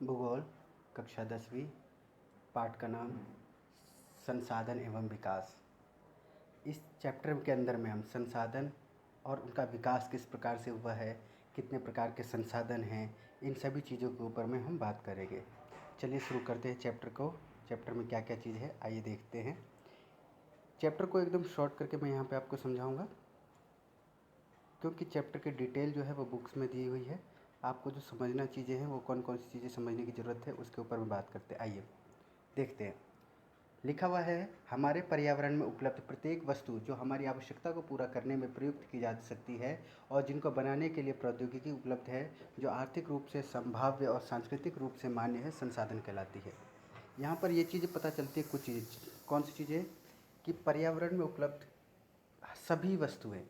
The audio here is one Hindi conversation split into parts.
भूगोल कक्षा 10वीं। पाठ का नाम संसाधन एवं विकास। इस चैप्टर के अंदर में हम संसाधन और उनका विकास किस प्रकार से हुआ है, कितने प्रकार के संसाधन हैं, इन सभी चीज़ों के ऊपर में हम बात करेंगे। चलिए शुरू करते हैं चैप्टर को। चैप्टर में क्या क्या चीज़ है आइए देखते हैं। चैप्टर को एकदम शॉर्ट करके मैं यहाँ पे आपको समझाऊंगा, क्योंकि चैप्टर की डिटेल जो है वो बुक्स में दी हुई है। आपको जो समझना चीज़ें हैं वो कौन कौन सी चीज़ें समझने की ज़रूरत है उसके ऊपर में बात करते हैं। आइए देखते हैं। लिखा हुआ है, हमारे पर्यावरण में उपलब्ध प्रत्येक वस्तु जो हमारी आवश्यकता को पूरा करने में प्रयुक्त की जा सकती है और जिनको बनाने के लिए प्रौद्योगिकी उपलब्ध है, जो आर्थिक रूप से संभाव्य और सांस्कृतिक रूप से मान्य है, संसाधन कहलाती है। यहाँ पर ये चीज़ें पता चलती है, कुछ चीज़ें। कौन सी चीज़ें? कि पर्यावरण में उपलब्ध सभी वस्तुएं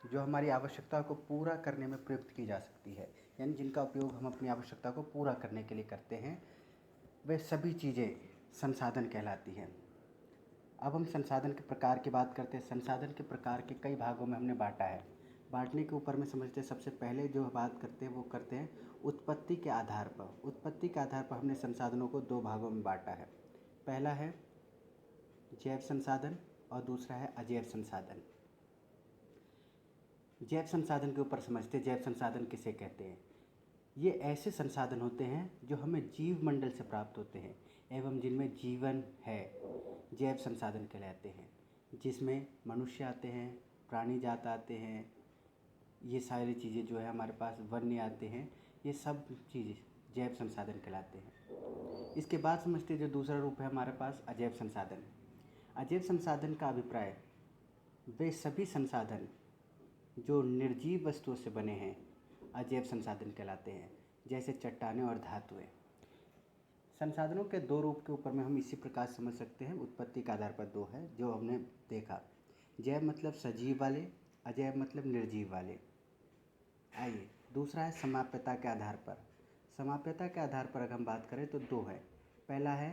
जो हमारी आवश्यकता को पूरा करने में प्रयुक्त की जा सकती है, यानी जिनका उपयोग हम अपनी आवश्यकता को पूरा करने के लिए करते हैं, वे सभी चीज़ें संसाधन कहलाती हैं। अब हम संसाधन के प्रकार की बात करते हैं। संसाधन के प्रकार के कई भागों में हमने बांटा है। बांटने के ऊपर में समझते हैं, सबसे पहले जो बात करते हैं वो करते हैं उत्पत्ति के आधार पर। उत्पत्ति के आधार पर हमने संसाधनों को दो भागों में बांटा है। पहला है जैव संसाधन और दूसरा है अजैव संसाधन। जैव संसाधन के ऊपर समझते हैं, जैव संसाधन किसे कहते हैं। ये ऐसे संसाधन होते हैं जो हमें जीव मंडल से प्राप्त होते हैं एवं जिनमें जीवन है, जैव संसाधन कहलाते हैं। जिसमें मनुष्य आते हैं, प्राणी जात आते हैं, ये सारी चीज़ें जो है हमारे पास, वन्य आते हैं, ये सब चीज़ें जैव संसाधन कहलाते हैं। इसके बाद समझते हैं जो दूसरा रूप है हमारे पास अजैव संसाधन। अजैव संसाधन का अभिप्राय वे सभी संसाधन जो निर्जीव वस्तुओं से बने हैं अजैव संसाधन कहलाते हैं, जैसे चट्टानें और धातुएं। संसाधनों के दो रूप के ऊपर में हम इसी प्रकार समझ सकते हैं। उत्पत्ति के आधार पर दो है जो हमने देखा। जैव मतलब सजीव वाले, अजैव मतलब निर्जीव वाले। आइए दूसरा है समाप्यता के आधार पर। समाप्यता के आधार पर अगर हम बात करें तो दो है। पहला है